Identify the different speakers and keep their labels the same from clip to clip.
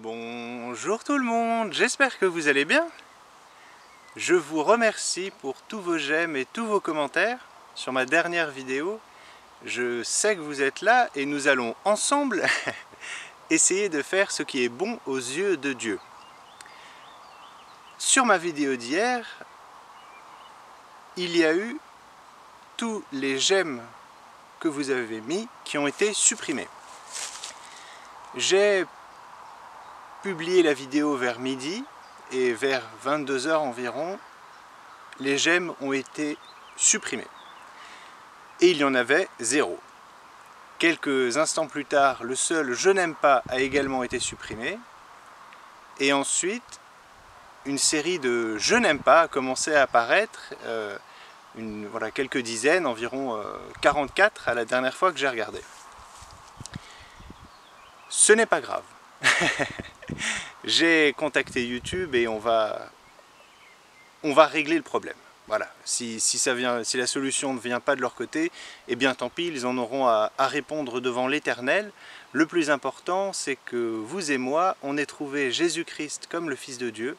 Speaker 1: Bonjour tout le monde, j'espère que vous allez bien. Je vous remercie pour tous vos j'aime et tous vos commentaires sur ma dernière vidéo. Je sais que vous êtes là et nous allons ensemble essayer de faire ce qui est bon aux yeux de Dieu. Sur ma vidéo d'hier, il y a eu tous les j'aime que vous avez mis qui ont été supprimés. J'ai publié la vidéo vers midi et vers 22 h environ, les j'aime ont été supprimés. Et il y en avait 0. Quelques instants plus tard, le seul je n'aime pas a également été supprimé. Et ensuite, une série de je n'aime pas a commencé à apparaître, voilà, quelques dizaines, environ 44 à la dernière fois que j'ai regardé. Ce n'est pas grave. J'ai contacté YouTube et on va régler le problème. Voilà, si la solution ne vient pas de leur côté, eh bien tant pis, ils en auront à répondre devant l'Éternel. Le plus important, c'est que vous et moi, on ait trouvé Jésus-Christ comme le Fils de Dieu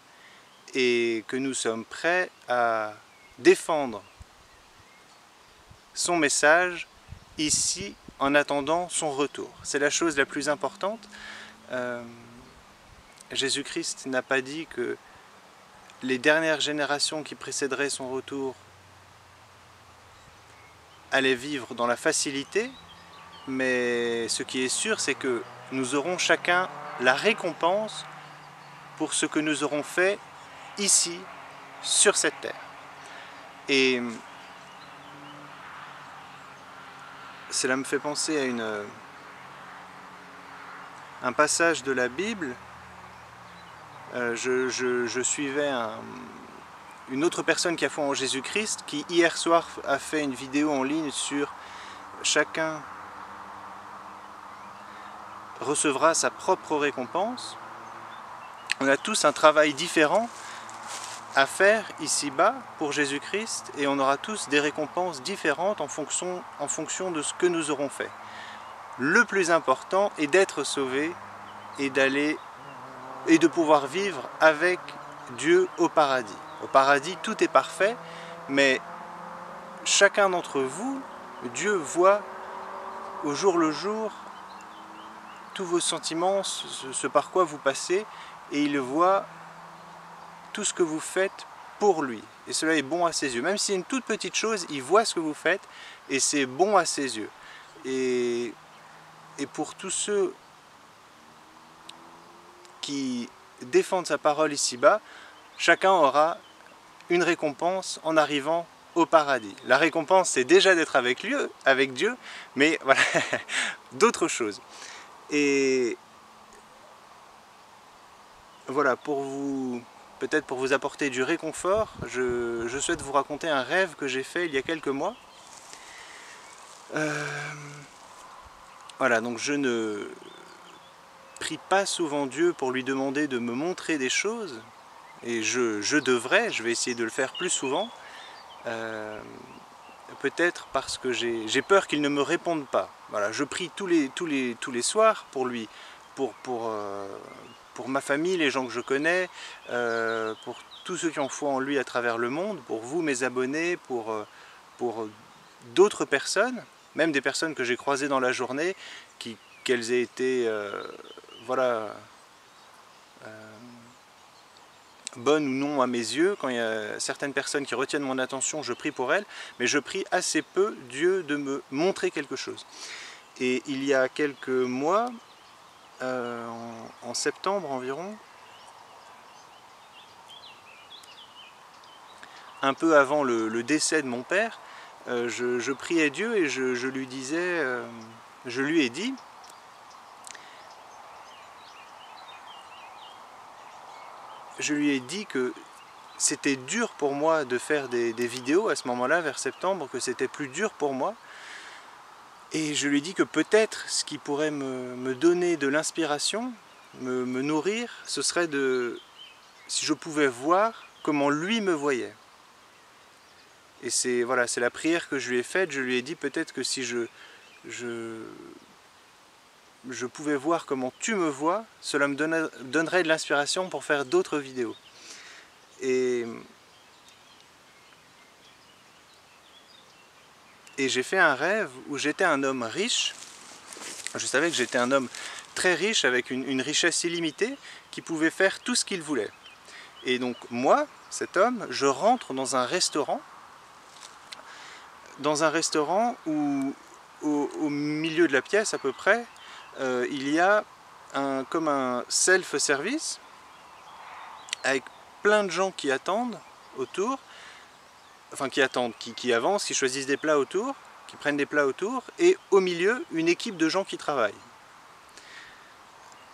Speaker 1: et que nous sommes prêts à défendre son message ici en attendant son retour. C'est la chose la plus importante. Jésus-Christ n'a pas dit que les dernières générations qui précéderaient son retour allaient vivre dans la facilité, mais ce qui est sûr, c'est que nous aurons chacun la récompense pour ce que nous aurons fait ici, sur cette terre. Et cela me fait penser à un passage de la Bible. Je suivais une autre personne qui a foi en Jésus-Christ qui hier soir a fait une vidéo en ligne sur chacun recevra sa propre récompense. On a tous un travail différent à faire ici-bas pour Jésus-Christ et on aura tous des récompenses différentes en fonction de ce que nous aurons fait. Le plus important est d'être sauvé et de pouvoir vivre avec Dieu au paradis. Au paradis, tout est parfait, mais chacun d'entre vous, Dieu voit au jour le jour tous vos sentiments, ce par quoi vous passez, et il voit tout ce que vous faites pour lui. Et cela est bon à ses yeux. Même si c'est une toute petite chose, il voit ce que vous faites, et c'est bon à ses yeux. Et pour tous ceux qui défendent sa parole ici-bas, chacun aura une récompense en arrivant au paradis. La récompense, c'est déjà d'être avec Dieu, mais voilà, d'autres choses. Et voilà, peut-être pour vous apporter du réconfort, je souhaite vous raconter un rêve que j'ai fait il y a quelques mois. Voilà, donc je ne prie pas souvent Dieu pour lui demander de me montrer des choses, et je vais essayer de le faire plus souvent, peut-être parce que j'ai peur qu'il ne me réponde pas. Voilà, je prie tous les soirs pour lui, pour ma famille, les gens que je connais, pour tous ceux qui ont foi en lui à travers le monde, pour vous mes abonnés, pour d'autres personnes, même des personnes que j'ai croisées dans la journée, qu'elles aient été voilà, bonnes ou non à mes yeux. Quand il y a certaines personnes qui retiennent mon attention, je prie pour elles, mais je prie assez peu Dieu de me montrer quelque chose. Et il y a quelques mois, en septembre environ, un peu avant le décès de mon père, je priais Dieu et je lui disais, je lui ai dit, que c'était dur pour moi de faire des vidéos à ce moment-là, vers septembre, que c'était plus dur pour moi. Et je lui ai dit que peut-être ce qui pourrait me donner de l'inspiration, me nourrir, ce serait si je pouvais voir comment lui me voyait. Et c'est la prière que je lui ai faite. Je lui ai dit peut-être que si je pouvais voir comment tu me vois, cela me donnerait de l'inspiration pour faire d'autres vidéos. Et j'ai fait un rêve où j'étais un homme riche. Je savais que j'étais un homme très riche, avec une richesse illimitée, qui pouvait faire tout ce qu'il voulait. Et donc moi, cet homme, je rentre dans un restaurant où au milieu de la pièce à peu près, il y a comme un self-service avec plein de gens qui attendent autour, enfin qui attendent, qui avancent, qui choisissent des plats autour, qui prennent des plats autour, et au milieu, une équipe de gens qui travaillent.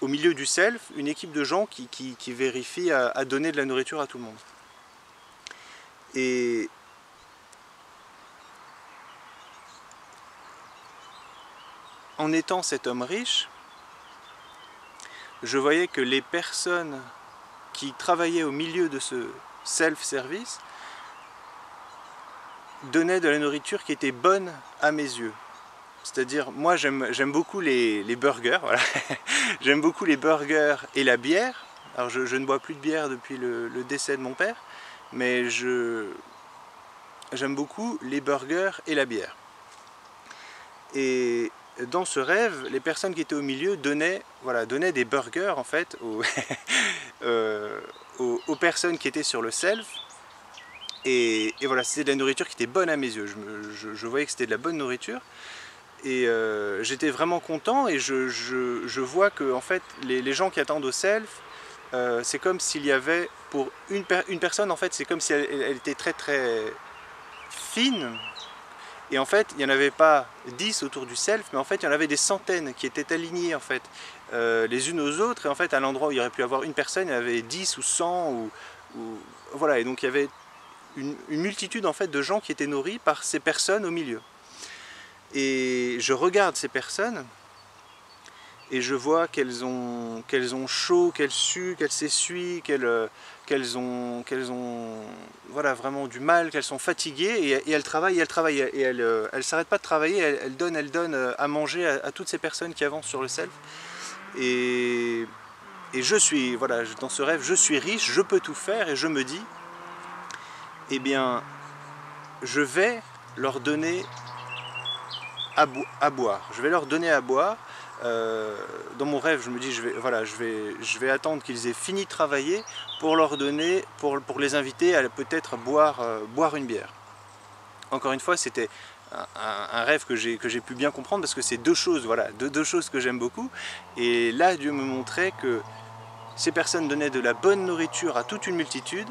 Speaker 1: Au milieu du self, une équipe de gens qui vérifient à donner de la nourriture à tout le monde. Et en étant cet homme riche, je voyais que les personnes qui travaillaient au milieu de ce self-service donnaient de la nourriture qui était bonne à mes yeux. C'est-à-dire, moi j'aime beaucoup les burgers, voilà. J'aime beaucoup les burgers et la bière. Alors je ne bois plus de bière depuis le décès de mon père, mais j'aime beaucoup les burgers et la bière. Et dans ce rêve, les personnes qui étaient au milieu donnaient des burgers en fait aux personnes qui étaient sur le self. Et voilà, c'était de la nourriture qui était bonne à mes yeux. Je voyais que c'était de la bonne nourriture. Et j'étais vraiment content, et je vois que en fait, les gens qui attendent au self, c'est comme s'il y avait pour une personne, en fait, c'est comme si elle était très très fine. Et en fait, il n'y en avait pas 10 autour du self, mais en fait, il y en avait des centaines qui étaient alignées en fait, les unes aux autres. Et en fait, à l'endroit où il y aurait pu avoir une personne, il y en avait 10 ou 100, voilà. Et donc, il y avait une multitude en fait de gens qui étaient nourris par ces personnes au milieu. Et je regarde ces personnes et je vois qu'elles ont chaud, qu'elles suent, qu'elles s'essuient, qu'elles ont voilà, vraiment du mal, qu'elles sont fatiguées, et elles travaillent, et elles s'arrêtent pas de travailler, elles donnent à manger à toutes ces personnes qui avancent sur le self. Et je suis, voilà, dans ce rêve, je suis riche, je peux tout faire, et je me dis, eh bien, je vais leur donner à boire. Je vais leur donner à boire. Dans mon rêve, je me dis, je vais attendre qu'ils aient fini de travailler pour leur donner, pour les inviter à peut-être boire une bière. Encore une fois, c'était un rêve que j'ai pu bien comprendre, parce que c'est deux choses, voilà, deux choses que j'aime beaucoup. Et là, Dieu me montrait que ces personnes donnaient de la bonne nourriture à toute une multitude,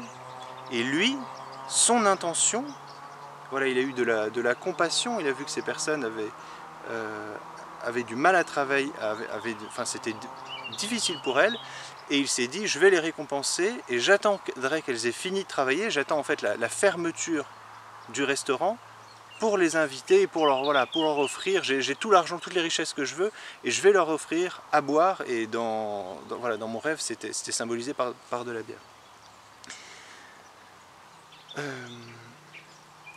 Speaker 1: et lui, son intention, voilà, il a eu de la compassion, il a vu que ces personnes avaient du mal à travailler, enfin c'était difficile pour elles, et il s'est dit, je vais les récompenser, et j'attendrai qu'elles aient fini de travailler, j'attends en fait la fermeture du restaurant pour les inviter, pour leur offrir, j'ai tout l'argent, toutes les richesses que je veux, et je vais leur offrir à boire. Et dans mon rêve, c'était symbolisé par de la bière.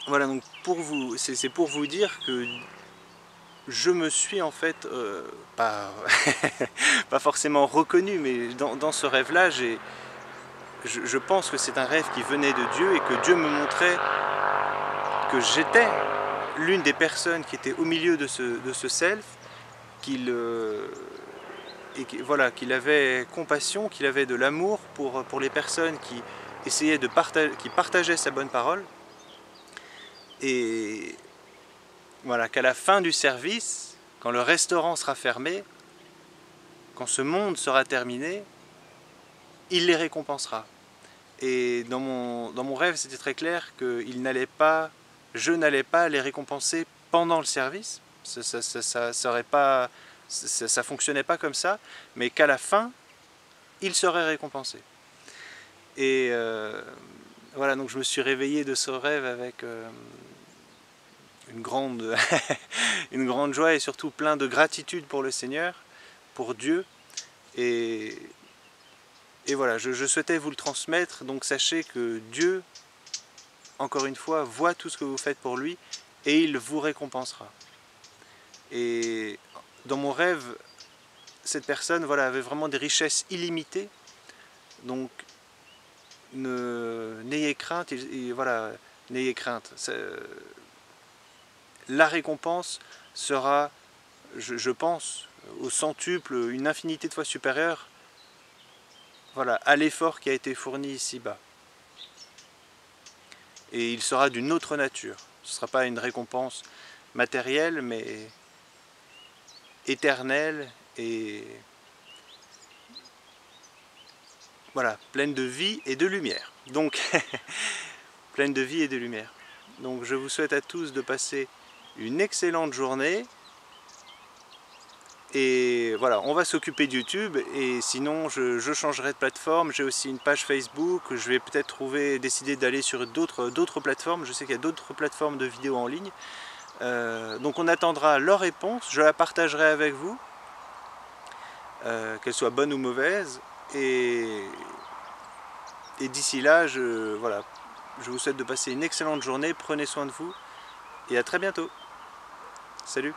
Speaker 1: Voilà, donc c'est pour vous dire que je me suis en fait pas forcément reconnu, mais dans ce rêve-là, je pense que c'est un rêve qui venait de Dieu, et que Dieu me montrait que j'étais l'une des personnes qui était au milieu de ce self, qu'il avait compassion, qu'il avait de l'amour pour les personnes qui essayaient qui partageaient sa bonne parole. Et voilà, qu'à la fin du service, quand le restaurant sera fermé, quand ce monde sera terminé, il les récompensera. Et dans mon rêve, c'était très clair que je n'allais pas les récompenser pendant le service. Ça fonctionnait pas comme ça, mais qu'à la fin, ils seraient récompensés. Et voilà, donc je me suis réveillé de ce rêve avec une grande joie, et surtout plein de gratitude pour le Seigneur, pour Dieu. Et voilà, je souhaitais vous le transmettre. Donc sachez que Dieu, encore une fois, voit tout ce que vous faites pour lui, et il vous récompensera. Et dans mon rêve, cette personne voilà, avait vraiment des richesses illimitées. Donc n'ayez crainte, voilà, n'ayez crainte. La récompense sera, je pense, au centuple, une infinité de fois supérieure, voilà, à l'effort qui a été fourni ici-bas. Et il sera d'une autre nature. Ce ne sera pas une récompense matérielle, mais éternelle et voilà, pleine de vie et de lumière. Donc, pleine de vie et de lumière. Donc je vous souhaite à tous de passer une excellente journée. Et voilà, on va s'occuper de YouTube et sinon je changerai de plateforme. J'ai aussi une page Facebook, je vais peut-être décider d'aller sur d'autres plateformes. Je sais qu'il y a d'autres plateformes de vidéos en ligne. Donc on attendra leur réponse, je la partagerai avec vous, qu'elle soit bonne ou mauvaise. Et d'ici là, voilà, je vous souhaite de passer une excellente journée, prenez soin de vous et à très bientôt. Salut!